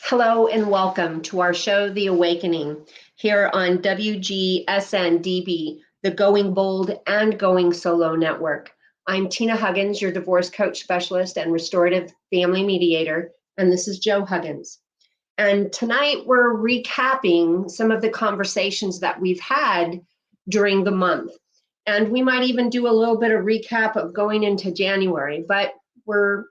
Hello and welcome to our show, The Awakening, here on WGSN-DB, the Going Bold and Going Solo Network. I'm Tina Huggins, your divorce coach specialist and restorative family mediator, and this is Joe Huggins. And tonight we're recapping some of the conversations that we've had during the month. And we might even do a little bit of recap of going into January, but we're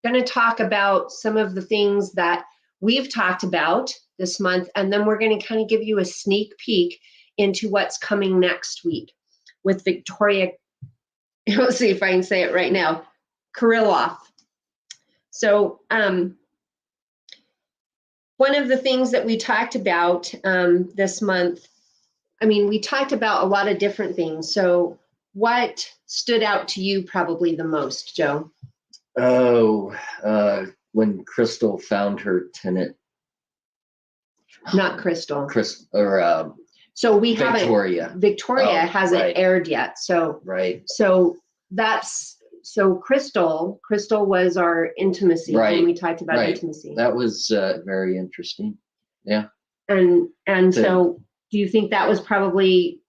going to talk about some of the things that we've talked about this month, and then we're going to kind of give you a sneak peek into what's coming next week with Victoria, let's see if I can say it right now, Kirilloff. So one of the things that we talked about this month, we talked about a lot of different things. So what stood out to you probably the most, Joe? When Crystal found her tenant. Not Crystal. So we Victoria. haven't. Victoria hasn't aired yet. So right. So Crystal was our intimacy when we talked about intimacy. That was very interesting. Yeah. And so do you think that was probably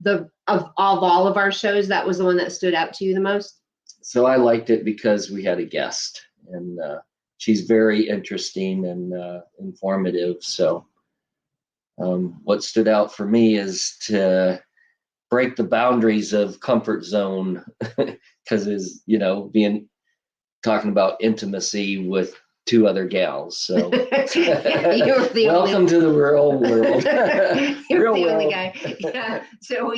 of all of our shows, that was the one that stood out to you the most? So I liked it because we had a guest, and she's very interesting and informative. So what stood out for me is to break the boundaries of comfort zone, because talking about intimacy with two other gals. So welcome to the real world. You're the only guy. Yeah. So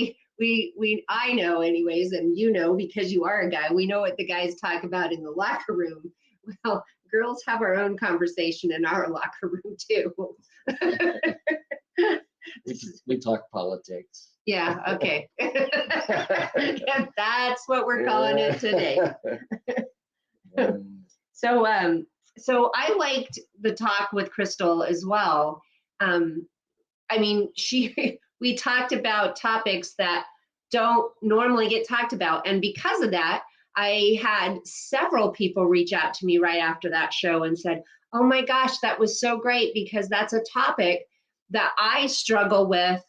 I know anyways, and because you are a guy, we know what the guys talk about in the locker room. Well, girls have our own conversation in our locker room too. We talk politics. Yeah, okay. That's what we're calling it today. So I liked the talk with Crystal as well. We talked about topics that don't normally get talked about. And because of that, I had several people reach out to me right after that show and said, oh my gosh, that was so great, because that's a topic that I struggle with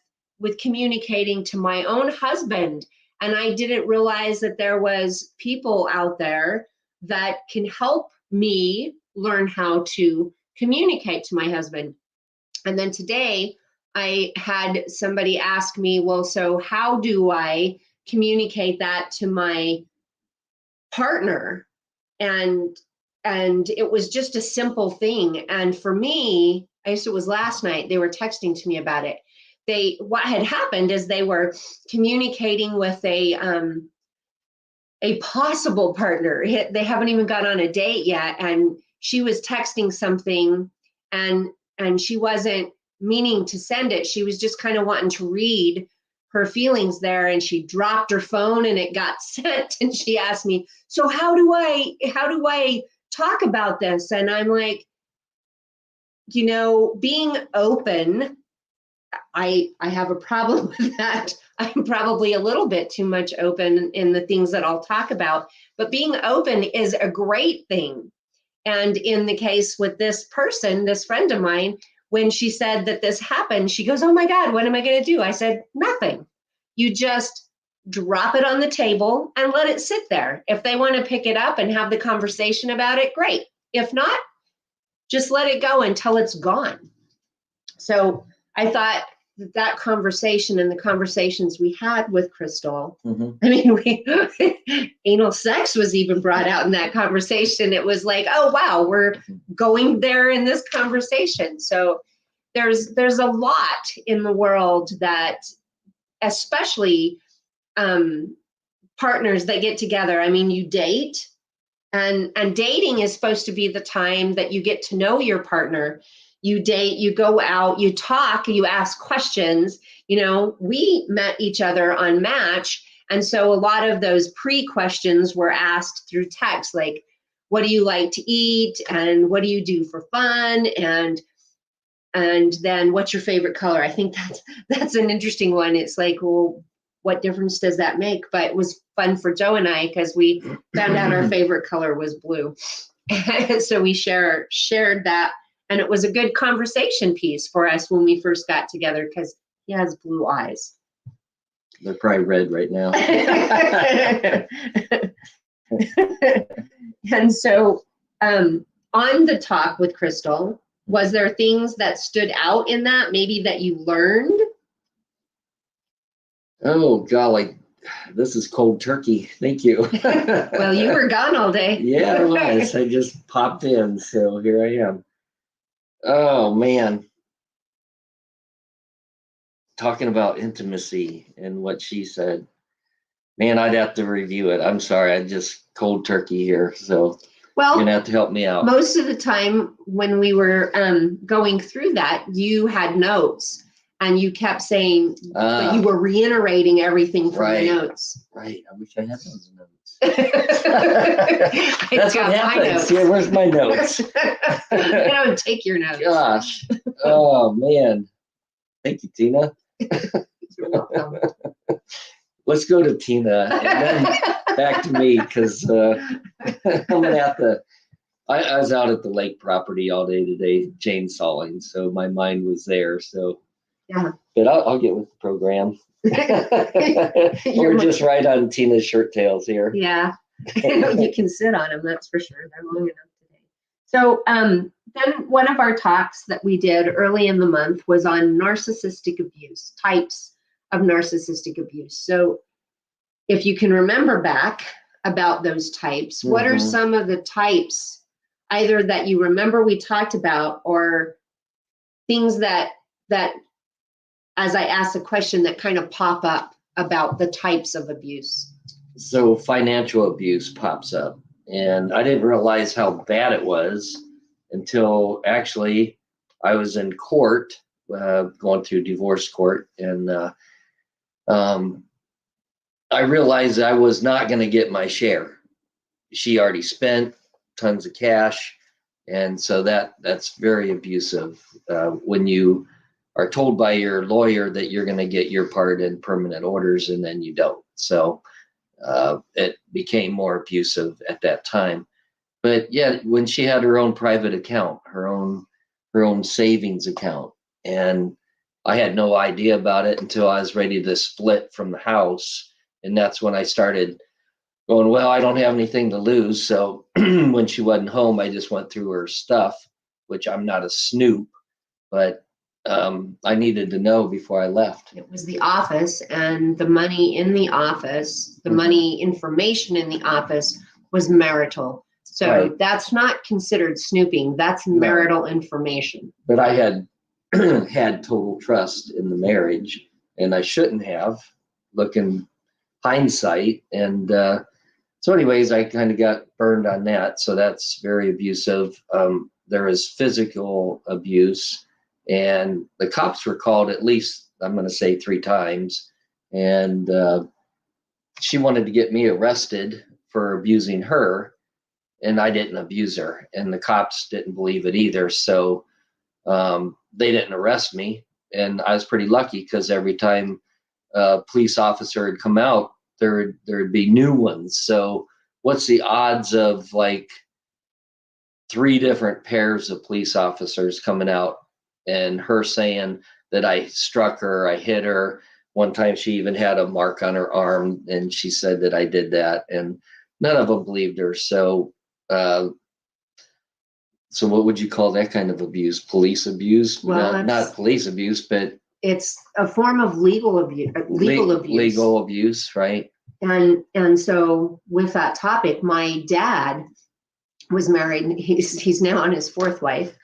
communicating to my own husband. And I didn't realize that there was people out there that can help me learn how to communicate to my husband. And then today I had somebody ask me, well, so how do I communicate that to my partner? And it was just a simple thing. And for me, I guess it was last night, they were texting to me about it. What had happened is they were communicating with a possible partner. They haven't even got on a date yet. And she was texting something and she wasn't meaning to send it. She was just kind of wanting to read her feelings there, and she dropped her phone and it got sent. And she asked me, so how do I talk about this? And I'm like, being open, I have a problem with that. I'm probably a little bit too much open in the things that I'll talk about, but being open is a great thing. And in the case with this person, this friend of mine, when she said that this happened, she goes, oh my God, what am I going to do? I said, nothing. You just drop it on the table and let it sit there. If they want to pick it up and have the conversation about it, great. If not, just let it go until it's gone. So I thought that conversation and the conversations we had with Crystal, anal sex was even brought out in that conversation. It was like, oh, wow, we're going there in this conversation. So there's a lot in the world that, especially partners that get together, you date, and dating is supposed to be the time that you get to know your partner. You date, you go out, you talk, you ask questions. We met each other on Match. And so a lot of those pre-questions were asked through text, like, what do you like to eat? And what do you do for fun? And then what's your favorite color? I think that's an interesting one. It's like, well, what difference does that make? But it was fun for Joe and I, because we found out our favorite color was blue. So we shared that And it was a good conversation piece for us when we first got together because he has blue eyes. They're probably red right now. And so on the talk with Crystal, was there things that stood out in that, maybe that you learned? Oh, golly, this is cold turkey. Thank you. Well, you were gone all day. Yeah, I was. I just popped in, so here I am. Oh, man. Talking about intimacy and what she said. Man, I'd have to review it. I'm sorry. I just cold turkey here, so Well, you're going to have to help me out. Most of the time when we were going through that, you had notes. And you kept saying, but you were reiterating everything from the notes. Right. I wish I had those notes. That's That's what happens. Yeah, where's my notes? I don't take your notes. Gosh. Oh, man. Thank you, Tina. You're welcome. Let's go to Tina and then back to me because I'm going to have to. I was out at the lake property all day today, chainsawing, so my mind was there. So. Yeah. But I'll get with the program. We're just right on Tina's shirt tails here. Yeah. You can sit on them, that's for sure. They're long enough today. So then one of our talks that we did early in the month was on narcissistic abuse, types of narcissistic abuse. So if you can remember back about those types, what are some of the types either that you remember we talked about or things that as I ask a question that kind of pop up about the types of abuse? So financial abuse pops up, and I didn't realize how bad it was until actually I was in court, going through divorce court, and I realized I was not going to get my share. She already spent tons of cash, and so that's very abusive when you are told by your lawyer that you're going to get your part in permanent orders and then you don't. So it became more abusive at that time. But yeah, when she had her own private account, her own savings account, and I had no idea about it until I was ready to split from the house. And that's when I started going, well, I don't have anything to lose. So when she wasn't home, I just went through her stuff, which I'm not a snoop, but I needed to know before I left. It was the office, and the money in the office, the money information in the office was marital. So that's not considered snooping. That's marital information. But I had had total trust in the marriage, and I shouldn't have, looking hindsight. And so anyways, I kind of got burned on that. So that's very abusive. There was physical abuse. And the cops were called at least, I'm going to say 3 times. And she wanted to get me arrested for abusing her. And I didn't abuse her. And the cops didn't believe it either. So they didn't arrest me. And I was pretty lucky because every time a police officer had come out, there'd be new ones. So what's the odds of like 3 different pairs of police officers coming out? And her saying that I struck her, I hit her. One time she even had a mark on her arm, and she said that I did that, and none of them believed her. So, so what would you call that kind of abuse? Police abuse? Well, not police abuse, but it's a form of legal abuse. Legal abuse, right? And so with that topic, my dad was married. He's now on his 4th wife,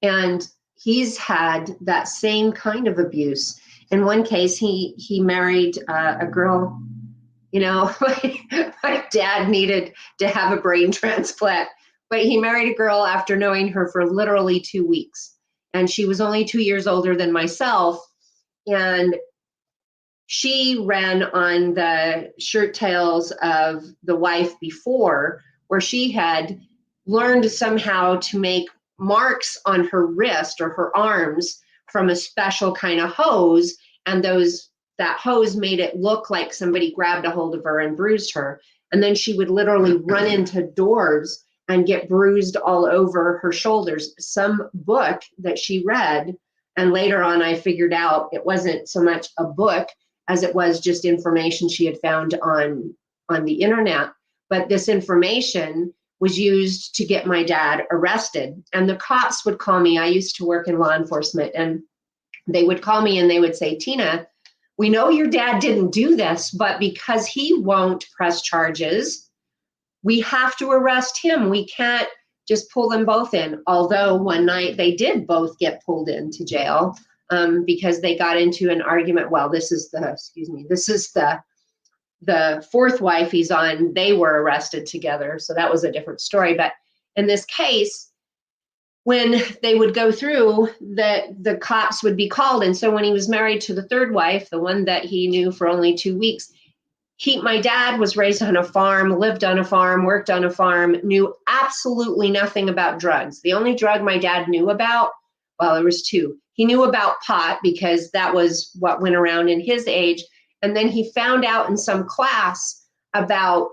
and he's had that same kind of abuse. In one case, he married a girl, my dad needed to have a brain transplant, but he married a girl after knowing her for literally 2 weeks. And she was only 2 years older than myself. And she ran on the shirt tails of the wife before, where she had learned somehow to make marks on her wrist or her arms from a special kind of hose, and that hose made it look like somebody grabbed a hold of her and bruised her. And then she would literally run into doors and get bruised all over her shoulders. Some book that she read, and later on I figured out it wasn't so much a book as it was just information she had found on the internet. But this information was used to get my dad arrested. And the cops would call me. I used to work in law enforcement, and they would call me and they would say, Tina, we know your dad didn't do this, but because he won't press charges, we have to arrest him. We can't just pull them both in. Although one night they did both get pulled into jail because they got into an argument. Well, this is the fourth wife he's on. They were arrested together. So that was a different story. But in this case, when they would go through, the cops would be called. And so when he was married to the third wife, the one that he knew for only 2 weeks, my dad was raised on a farm, lived on a farm, worked on a farm, knew absolutely nothing about drugs. The only drug my dad knew about, well, there was two. He knew about pot because that was what went around in his age. And then he found out in some class about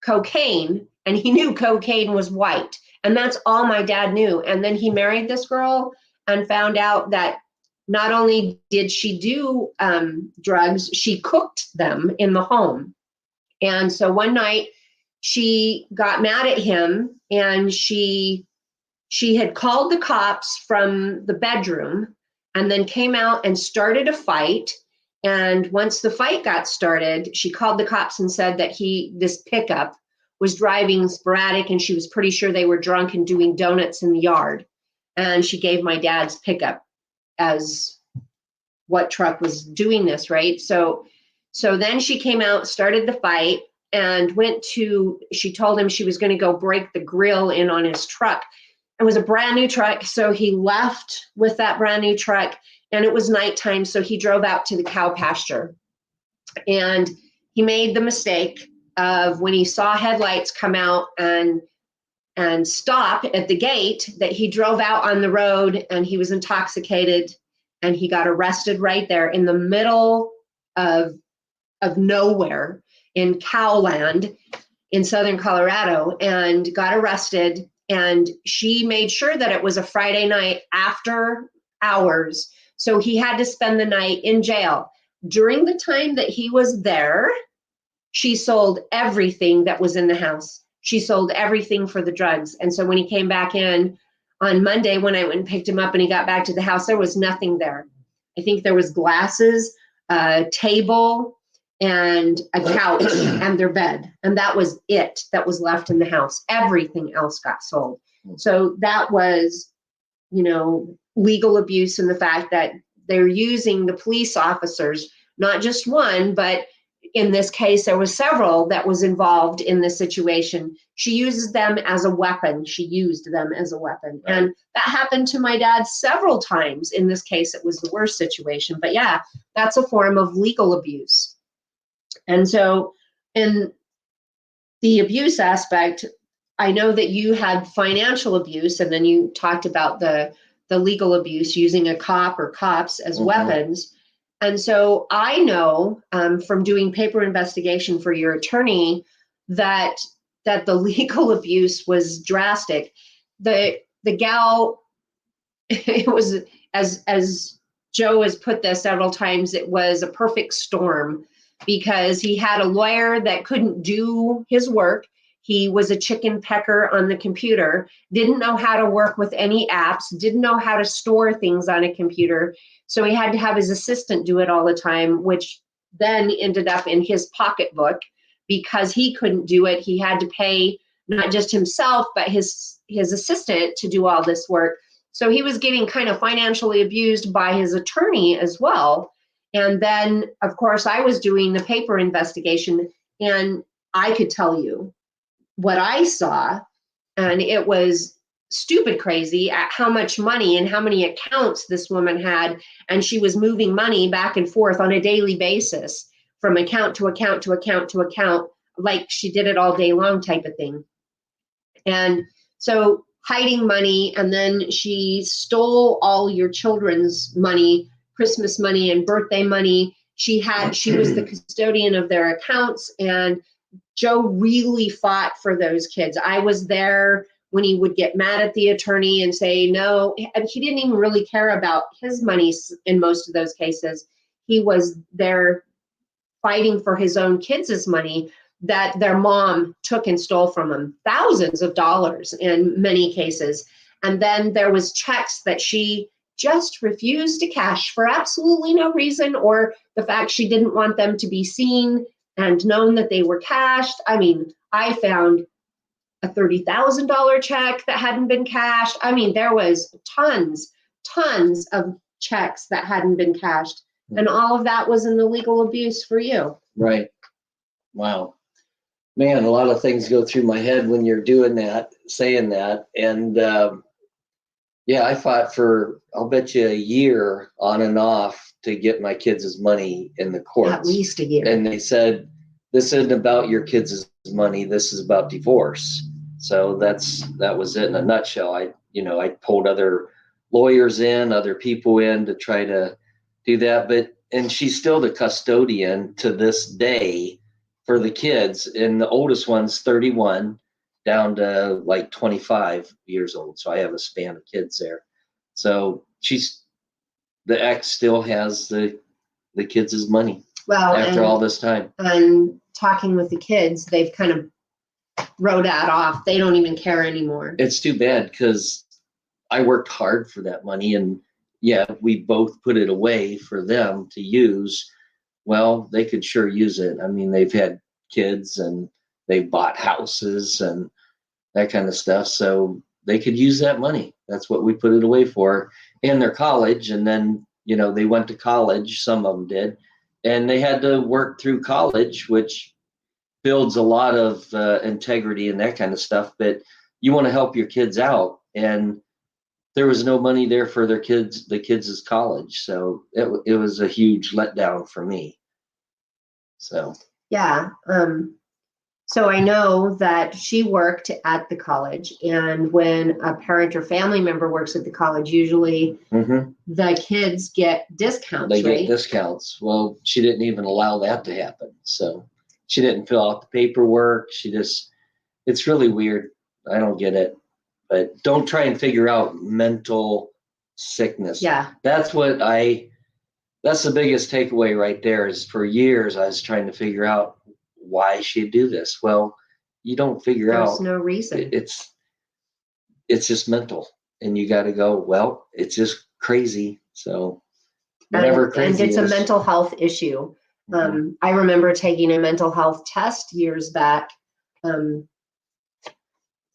cocaine, and he knew cocaine was white. And that's all my dad knew. And then he married this girl and found out that not only did she do drugs, she cooked them in the home. And so one night she got mad at him, and she had called the cops from the bedroom and then came out and started a fight. And once the fight got started, she called the cops and said that this pickup was driving sporadic, and she was pretty sure they were drunk and doing donuts in the yard. And she gave my dad's pickup as what truck was doing this, right? So then she came out, started the fight, and she told him she was going to go break the grill in on his truck. It was a brand new truck, so he left with that brand new truck, and it was nighttime, so he drove out to the cow pasture. And he made the mistake of, when he saw headlights come out and stop at the gate, that he drove out on the road, and he was intoxicated, and he got arrested right there in the middle of nowhere in Cowland in southern Colorado, and got arrested. And she made sure that it was a Friday night after hours, so he had to spend the night in jail. During the time that he was there, she sold everything that was in the house. She sold everything for the drugs. And so when he came back in on Monday, when I went and picked him up and he got back to the house, there was nothing there. I think there was glasses, a table, and a couch and their bed. And that was it that was left in the house. Everything else got sold. So that was, legal abuse, in the fact that they're using the police officers, not just one, but in this case, there was several that was involved in this situation. She uses them as a weapon. She used them as a weapon. Right. And that happened to my dad several times. In this case, it was the worst situation. But yeah, that's a form of legal abuse. And so in the abuse aspect, I know that you had financial abuse, and then you talked about the legal abuse, using a cop or cops as weapons. And so I know from doing paper investigation for your attorney that the legal abuse was drastic. The gal, it was, as Joe has put this several times, it was a perfect storm, because he had a lawyer that couldn't do his work. He was a chicken pecker on the computer, didn't know how to work with any apps, didn't know how to store things on a computer. So he had to have his assistant do it all the time, which then ended up in his pocketbook. Because he couldn't do it, he had to pay not just himself, but his assistant to do all this work. So he was getting kind of financially abused by his attorney as well. And then, of course, I was doing the paper investigation, and I could tell you what I saw, and it was stupid crazy at how much money and how many accounts this woman had. And she was moving money back and forth on a daily basis from account to account to account to account, like she did it all day long type of thing. And so hiding money, and then she stole all your children's money, Christmas money and birthday money. She was the custodian of their accounts, and Joe really fought for those kids. I was there when he would get mad at the attorney and say no, and he didn't even really care about his money in most of those cases. He was there fighting for his own kids' money that their mom took and stole from him, thousands of dollars in many cases. And then there was checks that she just refused to cash for absolutely no reason, or the fact she didn't want them to be seen and known that they were cashed. I mean, I found a $30,000 check that hadn't been cashed. I mean, there was tons of checks that hadn't been cashed. And all of that was in the legal abuse for you. Right. Wow. Man, a lot of things go through my head when you're doing that, saying that. And yeah, I fought for, I'll bet you, a year on and off to get my kids' money in the courts. At least a year. And they said, this isn't about your kids' money. This is about divorce. So that was it in a nutshell. I pulled other lawyers in, other people in to try to do that. And she's still the custodian to this day for the kids. And the oldest one's 31 down to like 25 years old. So I have a span of kids there. So the ex still has the kids' money. Well, after all this time. And talking with the kids, they've kind of wrote that off. They don't even care anymore. It's too bad, because I worked hard for that money, and yeah, we both put it away for them to use. Well, they could sure use it. I mean, they've had kids and they've bought houses and that kind of stuff. So they could use that money. That's what we put it away for. And their college. And then, they went to college. Some of them did. And they had to work through college, which builds a lot of integrity and that kind of stuff. But you want to help your kids out. And there was no money there for the kids' college. So it was a huge letdown for me. So. Yeah. So I know that she worked at the college, and when a parent or family member works at the college, usually the kids get discounts, They right? get discounts. Well, she didn't even allow that to happen. So she didn't fill out the paperwork. It's really weird. I don't get it. But don't try and figure out mental sickness. Yeah. That's the biggest takeaway right there. Is for years I was trying to figure out why she'd do this. Well, you don't figure out. There's no reason. It's just mental, and you got to go, well, it's just crazy. So whatever crazy and it's is. a mental health issue. I remember taking a mental health test years back.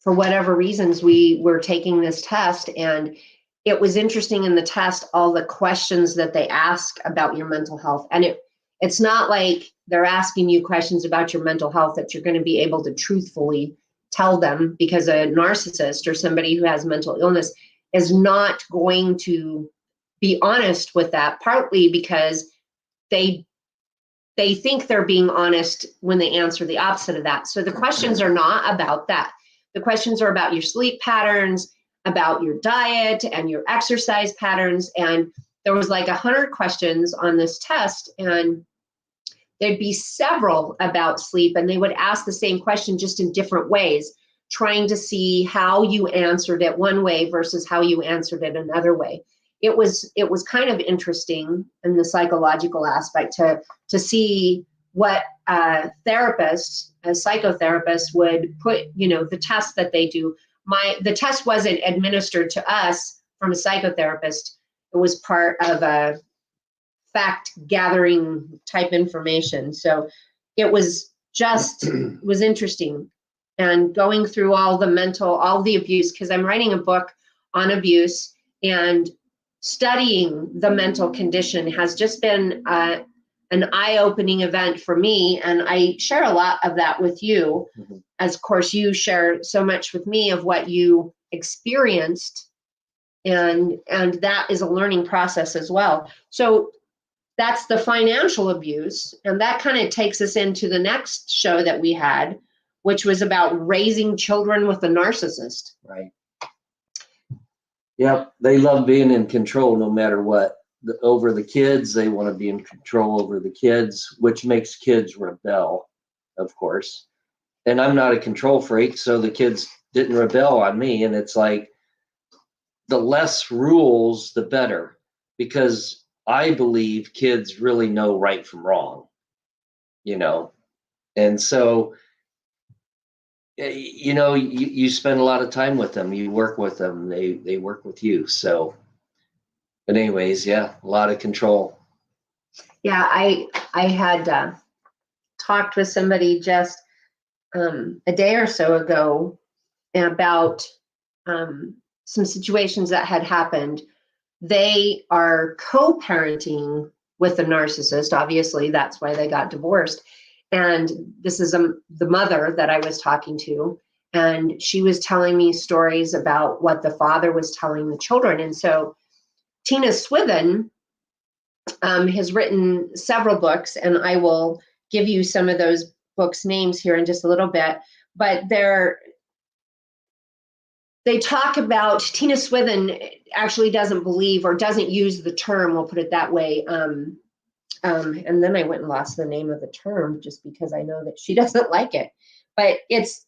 For whatever reasons, we were taking this test, and it was interesting in the test, all the questions that they ask about your mental health. And it's not like they're asking you questions about your mental health that you're going to be able to truthfully tell them, because a narcissist or somebody who has mental illness is not going to be honest with that, partly because they think they're being honest when they answer the opposite of that. So the questions are not about that. The questions are about your sleep patterns, about your diet and your exercise patterns. And there was like 100 questions on this test, and there'd be several about sleep, and they would ask the same question just in different ways, trying to see how you answered it one way versus how you answered it another way. It was kind of interesting in the psychological aspect to see what a psychotherapist would put, the test that they do. The test wasn't administered to us from a psychotherapist. It was part of a fact gathering type information. So it was interesting. And going through all the abuse, because I'm writing a book on abuse, and studying the mental condition has just been an eye-opening event for me. And I share a lot of that with you. As of course you share so much with me of what you experienced. And that is a learning process as well. So that's the financial abuse. And that kind of takes us into the next show that we had, which was about raising children with a narcissist. Right. Yep. They love being in control no matter what. Over the kids, they want to be in control over the kids, which makes kids rebel, of course. and I'm not a control freak, so the kids didn't rebel on me. And it's like, the less rules, the better, because I believe kids really know right from wrong, you know. And so, you know, you spend a lot of time with them, you work with them, they work with you. So, but anyways, yeah, a lot of control. Yeah, I had talked with somebody just a day or so ago about some situations that had happened. They are co-parenting with the narcissist. Obviously, that's why they got divorced. And this is the mother that I was talking to. And she was telling me stories about what the father was telling the children. And so Tina Swithin has written several books, and I will give you some of those books' names here in just a little bit. But they talk about, Tina Swithin actually doesn't believe or doesn't use the term, we'll put it that way. And then I went and lost the name of the term just because I know that she doesn't like it. But it's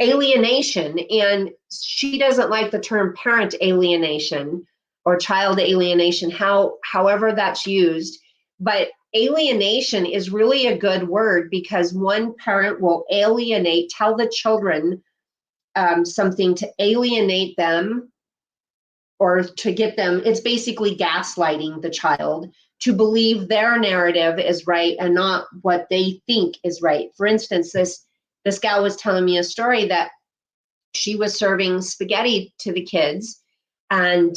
alienation, and she doesn't like the term parent alienation or child alienation, however that's used. But alienation is really a good word, because one parent will alienate, tell the children something to alienate them or to get them, it's basically gaslighting the child to believe their narrative is right and not what they think is right. For instance, this gal was telling me a story that she was serving spaghetti to the kids, and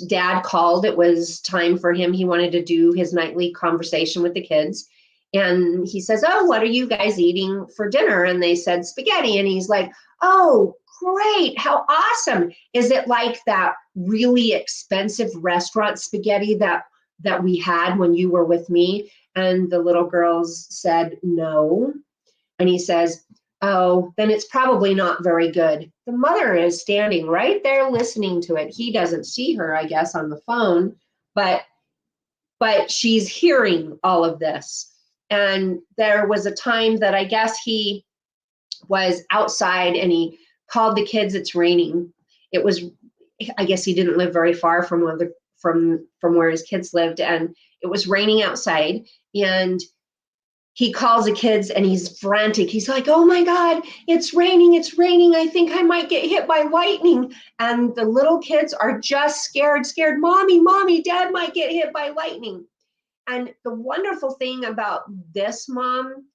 dad called. It was time for him. He wanted to do his nightly conversation with the kids. And he says, "Oh, what are you guys eating for dinner?" And they said spaghetti. And he's like, "Oh, great. How awesome. Is it like that really expensive restaurant spaghetti that we had when you were with me?" And the little girls said, "No." And he says, "Oh, then it's probably not very good." The mother is standing right there listening to it. He doesn't see her, I guess, on the phone, but she's hearing all of this. And there was a time that I guess he was outside and he called the kids. It's raining. It was, I guess he didn't live very far from where his kids lived, and it was raining outside. And he calls the kids and he's frantic. He's like, "Oh my God, it's raining, it's raining. I think I might get hit by lightning." And the little kids are just scared. Mommy, dad might get hit by lightning. And the wonderful thing about this mom,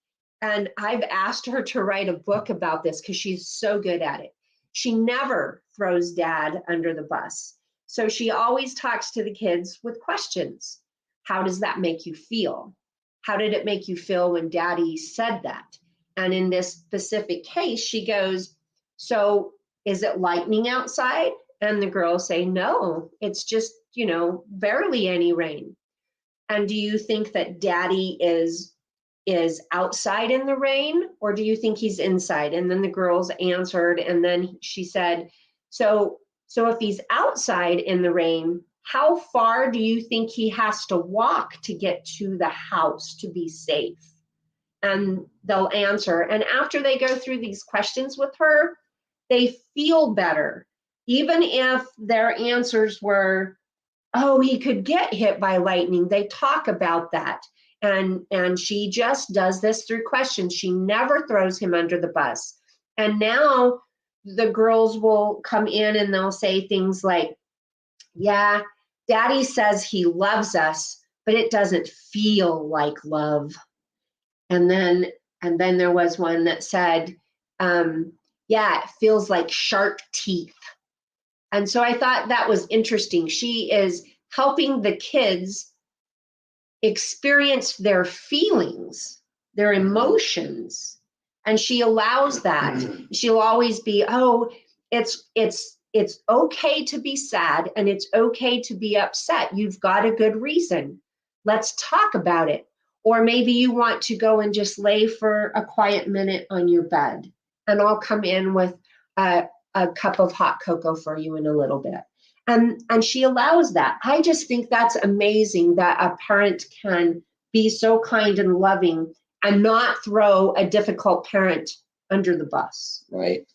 and I've asked her to write a book about this because she's so good at it. She never throws dad under the bus. So she always talks to the kids with questions. How does that make you feel? How did it make you feel when daddy said that? And in this specific case, she goes, "So is it lightning outside?" And the girls say, "No, it's just, barely any rain." "And do you think that daddy is outside in the rain, or do you think he's inside?" And then the girls answered, and then she said, so if he's outside in the rain, how far do you think he has to walk to get to the house to be safe? And they'll answer. And after they go through these questions with her, they feel better. Even if their answers were, "Oh, he could get hit by lightning," they talk about that. And she just does this through questions. She never throws him under the bus. And now the girls will come in and they'll say things like, "Yeah, daddy says he loves us, but it doesn't feel like love." And then there was one that said, "Yeah, it feels like shark teeth." And so I thought that was interesting. She is helping the kids experience their feelings, their emotions, and she allows that. She'll always be, "Oh, it's okay to be sad, and it's okay to be upset. You've got a good reason. Let's talk about it." Or maybe you want to go and just lay for a quiet minute on your bed, and I'll come in with a cup of hot cocoa for you in a little bit. And she allows that. I just think that's amazing that a parent can be so kind and loving and not throw a difficult parent under the bus. Right.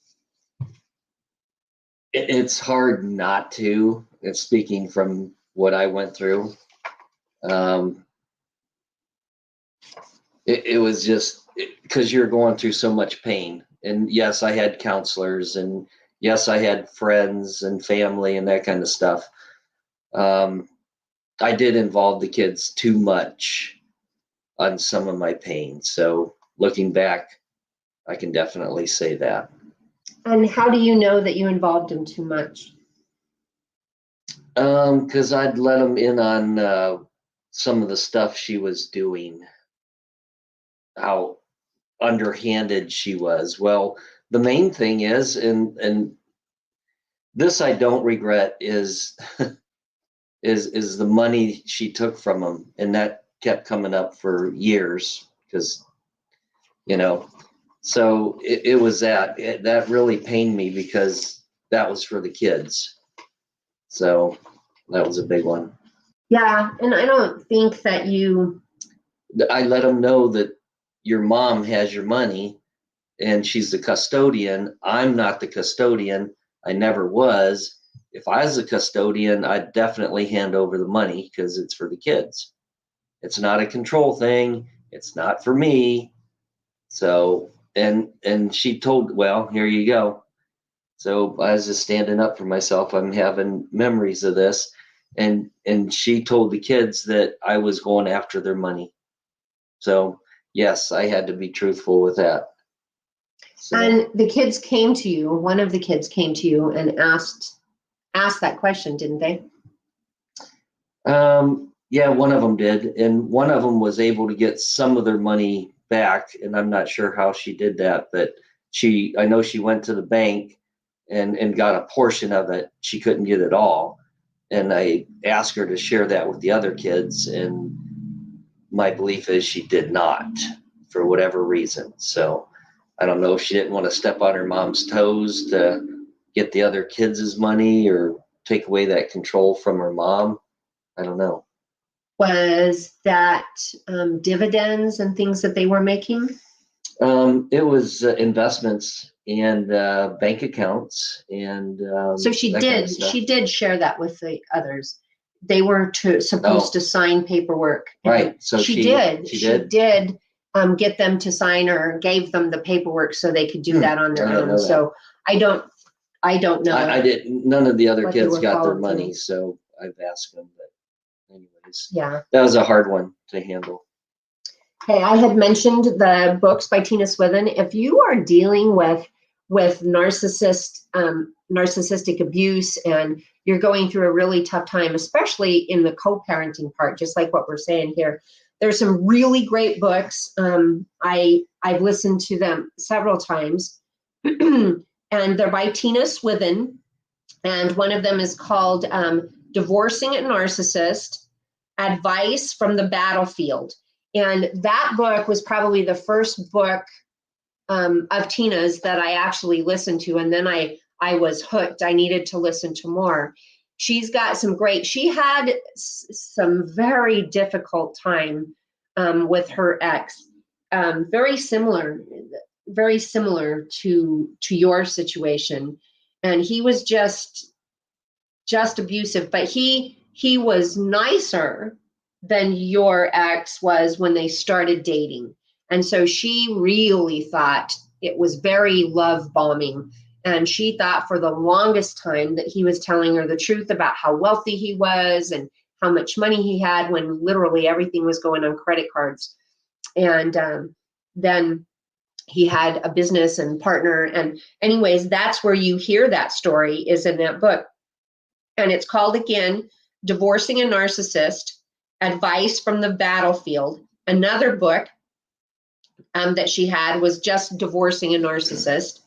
It's hard not to. It's speaking from what I went through. It was just because you're going through so much pain. And yes, I had counselors, and yes, I had friends and family and that kind of stuff. I did involve the kids too much on some of my pain. So looking back, I can definitely say that. And how do you know that you involved them too much? Because I'd let them in on some of the stuff she was doing, how underhanded she was. Well, the main thing is, and this I don't regret, is is the money she took from them, and that kept coming up for years because, so it was that really pained me because that was for the kids. So that was a big one. Yeah, and I don't think that I let them know that your mom has your money and she's the custodian. I'm not the custodian. I never was. If I was a custodian, I'd definitely hand over the money because it's for the kids. It's not a control thing. It's not for me. So, and she told, well, here you go. So I was just standing up for myself. I'm having memories of this. And she told the kids that I was going after their money. So yes, I had to be truthful with that. So, and the kids came to you, one of the kids came to you and asked that question, didn't they? yeah, one of them did. And one of them was able to get some of their money back. And I'm not sure how she did that, but I know she went to the bank and got a portion of it. She couldn't get it all. And I asked her to share that with the other kids. And my belief is she did not, for whatever reason. So I don't know if she didn't want to step on her mom's toes to get the other kids' money or take away that control from her mom. I don't know. Was that dividends and things that they were making? It was investments and bank accounts and so she did. Kind of she did share that with the others. They were supposed to sign paperwork. Right. So she did. She did get them to sign or gave them the paperwork so they could do that on their own. So I don't know. I didn't. None of the other kids got their money, so I've asked them. But anyways, yeah, that was a hard one to handle. Hey, I had mentioned the books by Tina Swithin. If you are dealing with narcissistic abuse and you're going through a really tough time, especially in the co-parenting part, just like what we're saying here, there's some really great books. I've listened to them several times, and they're by Tina Swithin, and one of them is called Divorcing a Narcissist, Advice from the Battlefield. And that book was probably the first book of Tina's that I actually listened to. And then I was hooked. I needed to listen to more. She's got she had some very difficult time with her ex, very similar to your situation. And he was just abusive, but he was nicer than your ex was when they started dating. And so she really thought it was very love bombing. And she thought for the longest time that he was telling her the truth about how wealthy he was and how much money he had, when literally everything was going on credit cards. And then he had a business and partner. And anyways, that's where you hear that story, is in that book. And it's called, again, Divorcing a Narcissist, Advice from the Battlefield. Another book that she had was just Divorcing a Narcissist.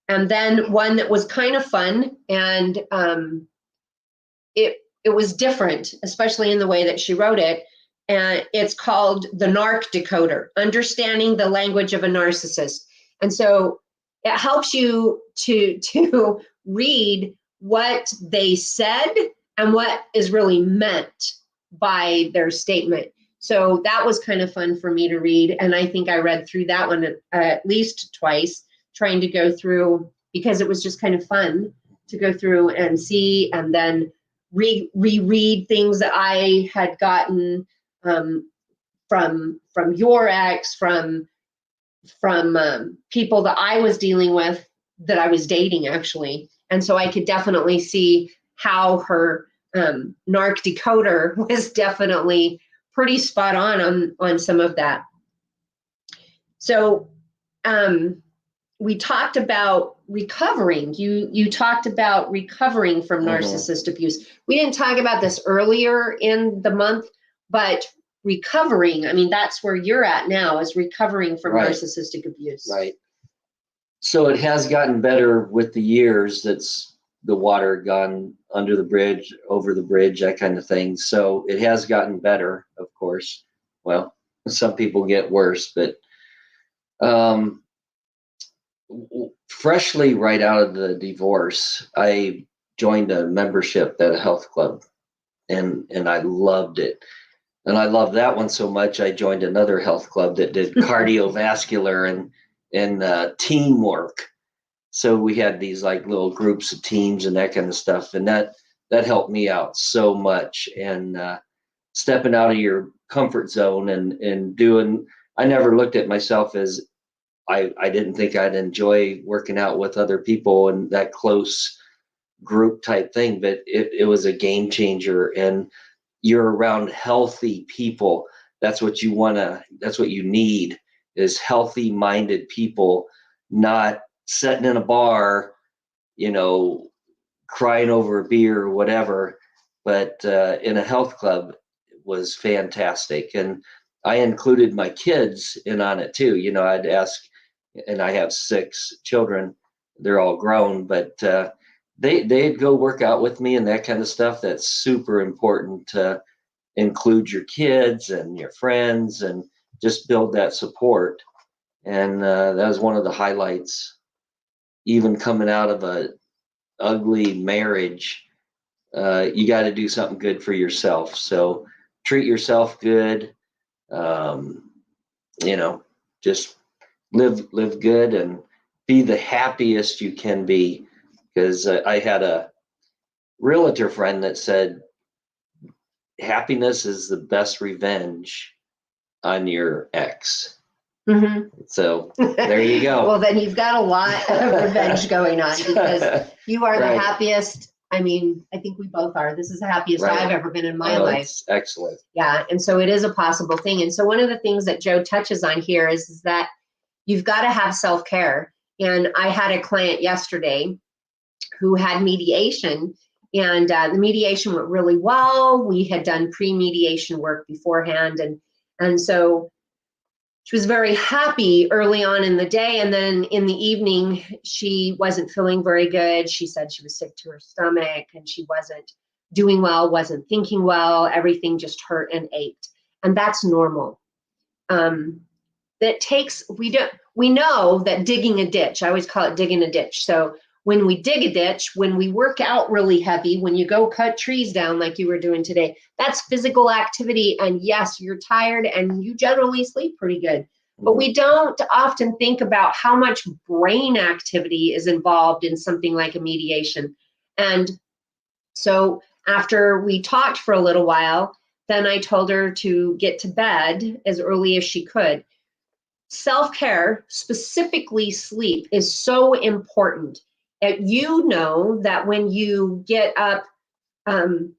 And then one that was kind of fun, and it was different, especially in the way that she wrote it. And it's called The Narc Decoder, Understanding the Language of a Narcissist. And so it helps you to read what they said and what is really meant by their statement. So that was kind of fun for me to read. And I think I read through that one at least twice, trying to go through, because it was just kind of fun to go through and see, and then reread things that I had gotten from your ex, from people that I was dealing with, that I was dating actually. And so I could definitely see how her narc decoder was definitely pretty spot on some of that. So we talked about recovering. You talked about recovering from narcissist abuse. We didn't talk about this earlier in the month, but recovering, I mean, that's where you're at now, is recovering from narcissistic abuse. Right. So it has gotten better with the years. That's the water gone under the bridge, over the bridge, that kind of thing. So it has gotten better, of course. Well, some people get worse, but freshly right out of the divorce, I joined a membership at a health club, and I loved it. And I loved that one so much, I joined another health club that did cardiovascular and teamwork. So we had these like little groups of teams and that kind of stuff. And that helped me out so much. And stepping out of your comfort zone and doing, I never looked at myself as, I didn't think I'd enjoy working out with other people and that close group type thing, but it was a game changer. And you're around healthy people. That's what you that's what you need, is healthy minded people, not sitting in a bar, crying over a beer or whatever. But in a health club was fantastic. And I included my kids in on it too. I'd ask, and I have 6 children, they're all grown, but they'd go work out with me and that kind of stuff. That's super important to include your kids and your friends and just build that support. And that was one of the highlights, even coming out of a ugly marriage. You got to do something good for yourself. So treat yourself good. Just live good and be the happiest you can be. Because I had a realtor friend that said, happiness is the best revenge on your ex. So there you go. Well, then you've got a lot of revenge going on, because you are the happiest. I mean, I think we both are. This is the happiest I've ever been in my life. Excellent. Yeah. And so it is a possible thing. And so one of the things that Joe touches on here is that you've got to have self-care. And I had a client yesterday who had mediation, and the mediation went really well. We had done pre-mediation work beforehand. And so she was very happy early on in the day. And then in the evening, she wasn't feeling very good. She said she was sick to her stomach and she wasn't doing well, wasn't thinking well. Everything just hurt and ached. And that's normal. We know that digging a ditch, I always call it digging a ditch. So when we dig a ditch, when we work out really heavy, when you go cut trees down like you were doing today, that's physical activity. And yes, you're tired and you generally sleep pretty good. But we don't often think about how much brain activity is involved in something like a mediation. And so after we talked for a little while, then I told her to get to bed as early as she could. Self-care, specifically sleep, is so important. You know that when you get up and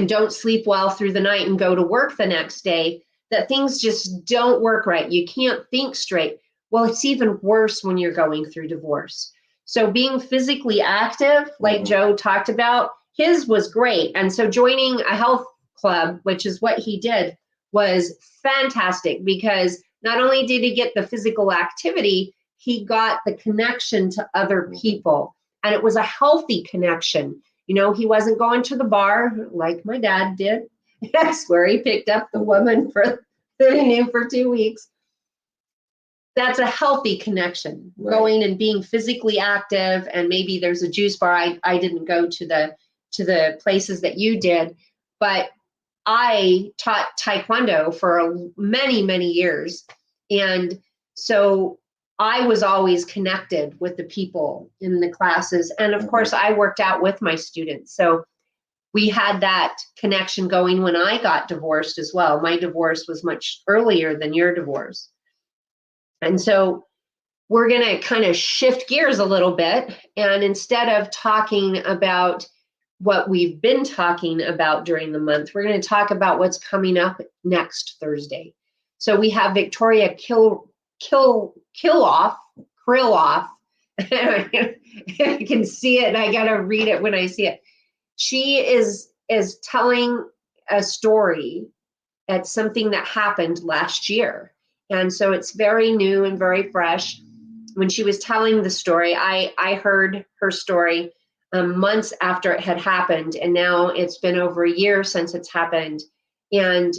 don't sleep well through the night and go to work the next day, that things just don't work right. You can't think straight. Well, it's even worse when you're going through divorce. So being physically active, like Joe talked about, his was great. And so joining a health club, which is what he did, was fantastic, because not only did he get the physical activity, he got the connection to other people. And it was a healthy connection. He wasn't going to the bar like my dad did. That's where he picked up the woman that he knew for 2 weeks. That's a healthy connection, going and being physically active. And maybe there's a juice bar. I didn't go to the places that you did, but I taught Taekwondo for many, many years. And so I was always connected with the people in the classes. And of course, I worked out with my students. So we had that connection going when I got divorced as well. My divorce was much earlier than your divorce. And so we're going to kind of shift gears a little bit. And instead of talking about what we've been talking about during the month, we're going to talk about what's coming up next Thursday. So we have Victoria Kriloff. I can see it and I got to read it when I see it. She is telling a story at something that happened last year. And so it's very new and very fresh. When she was telling the story, I heard her story months after it had happened. And now it's been over a year since it's happened. And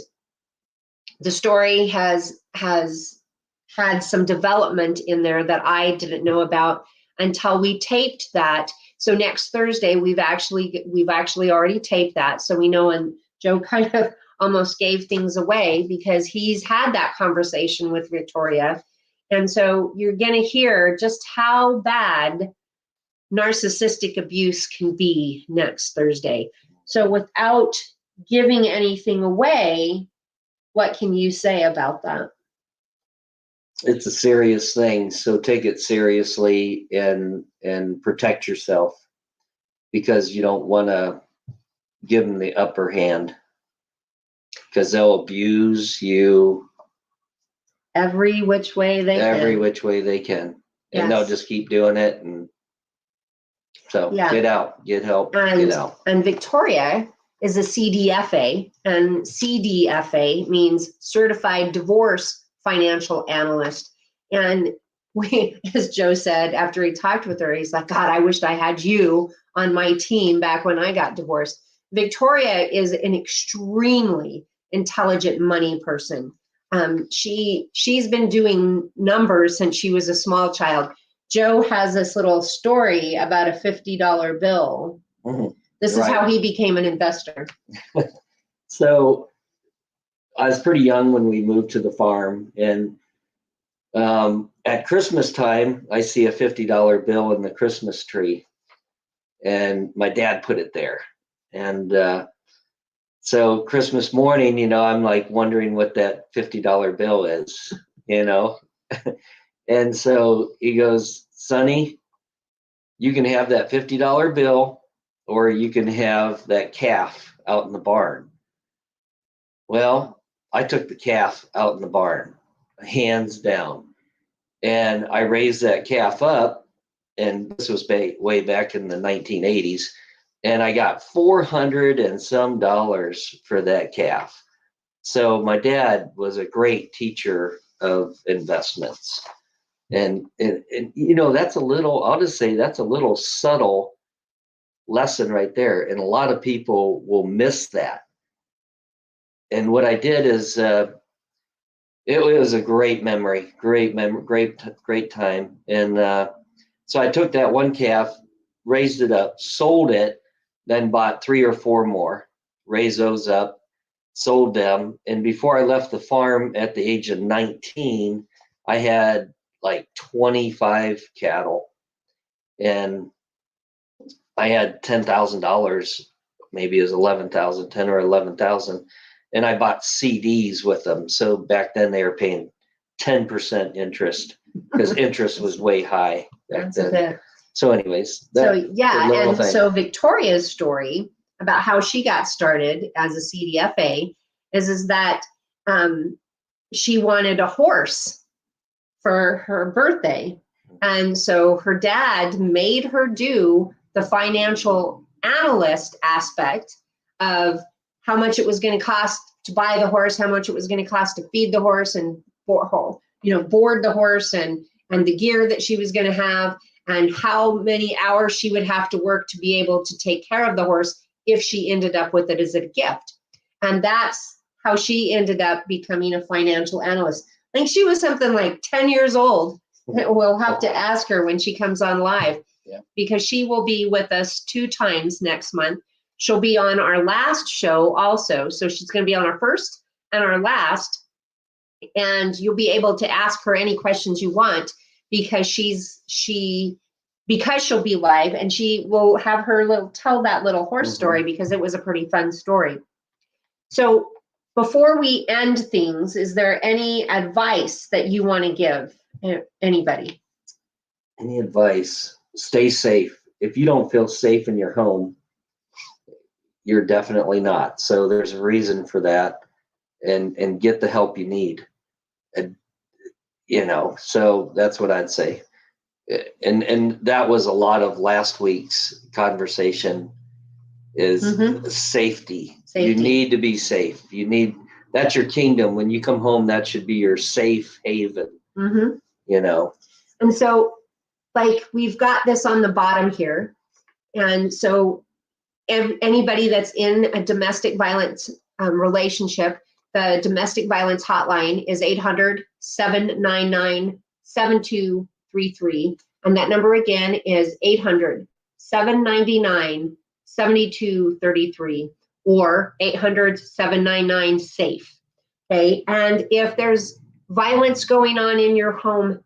the story has had some development in there that I didn't know about until we taped that. So next Thursday, we've actually already taped that. So we know, and Joe kind of almost gave things away because he's had that conversation with Victoria. And so you're going to hear just how bad narcissistic abuse can be next Thursday. So without giving anything away, what can you say about that? It's a serious thing, so take it seriously and protect yourself, because you don't want to give them the upper hand, because they'll abuse you every which way they can. And they'll just keep doing it. And so get out, get help, get out. And Victoria is a CDFA, and CDFA means Certified Divorce Financial Analyst. And we, as Joe said, after he talked with her, he's like, God, I wished I had you on my team back when I got divorced. Victoria is an extremely intelligent money person. She's been doing numbers since she was a small child. Joe has this little story about a $50 bill. Mm-hmm. This is how he became an investor. So I was pretty young when we moved to the farm, and at Christmas time, I see a $50 bill in the Christmas tree, and my dad put it there. And so Christmas morning, I'm like wondering what that $50 bill is, and so he goes, Sonny, you can have that $50 bill, or you can have that calf out in the barn. Well, I took the calf out in the barn, hands down. And I raised that calf up, and this was way back in the 1980s, and I got $400 and some for that calf. So my dad was a great teacher of investments. And that's a little, I'll just say that's a little subtle lesson right there. And a lot of people will miss that. And what I did is, it was a great memory, great time. And so I took that one calf, raised it up, sold it, then bought 3 or 4 more, raised those up, sold them. And before I left the farm at the age of 19, I had like 25 cattle, and I had $10,000, maybe it was 11,000, 10 or 11,000. And I bought CDs with them. So back then they were paying 10% interest, because interest was way high back then. So anyways. So Victoria's story about how she got started as a CDFA is that she wanted a horse for her birthday. And so her dad made her do the financial analyst aspect of how much it was going to cost to buy the horse, how much it was going to cost to feed the horse and board the horse, and the gear that she was going to have, and how many hours she would have to work to be able to take care of the horse if she ended up with it as a gift. And that's how she ended up becoming a financial analyst. I think she was something like 10 years old. We'll have to ask her when she comes on live, because she will be with us 2 times next month. she'll be on our last show also. So she's going to be on our first and our last. And you'll be able to ask her any questions you want, because because she'll be live, and she will have her tell that little horse story, because it was a pretty fun story. So before we end things, is there any advice that you want to give anybody? Any advice? Stay safe. If you don't feel safe in your home, you're definitely not. So there's a reason for that, and get the help you need. And, so that's what I'd say. And that was a lot of last week's conversation is safety. You need to be safe. That's your kingdom. When you come home, that should be your safe haven, And so, we've got this on the bottom here. And so anybody that's in a domestic violence relationship, the domestic violence hotline is 800-799-7233. And that number again is 800-799-7233 or 800-799-SAFE. Okay. And if there's violence going on in your home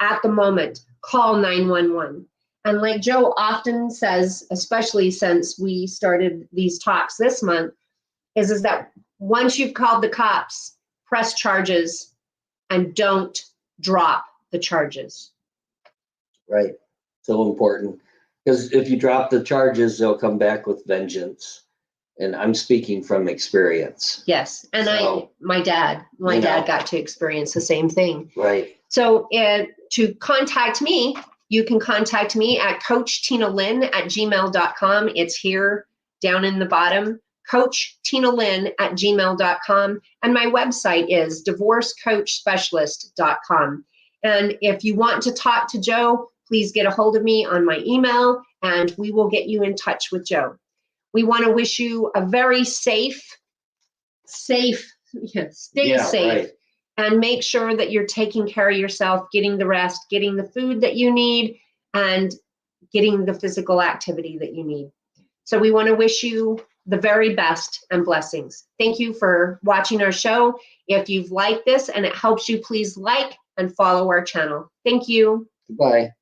at the moment, call 911. And like Joe often says, especially since we started these talks this month, is that once you've called the cops, press charges and don't drop the charges. Right. So important. Because if you drop the charges, they'll come back with vengeance. And I'm speaking from experience. Yes. And my dad got to experience the same thing. Right. So to contact me, you can contact me at coachtinalynn@gmail.com. It's here down in the bottom, coachtinalynn@gmail.com. And my website is divorcecoachspecialist.com. And if you want to talk to Joe, please get a hold of me on my email, and we will get you in touch with Joe. We want to wish you a very stay safe, right. And make sure that you're taking care of yourself, getting the rest, getting the food that you need, and getting the physical activity that you need. So we want to wish you the very best and blessings. Thank you for watching our show. If you've liked this and it helps you, please like and follow our channel. Thank you. Goodbye.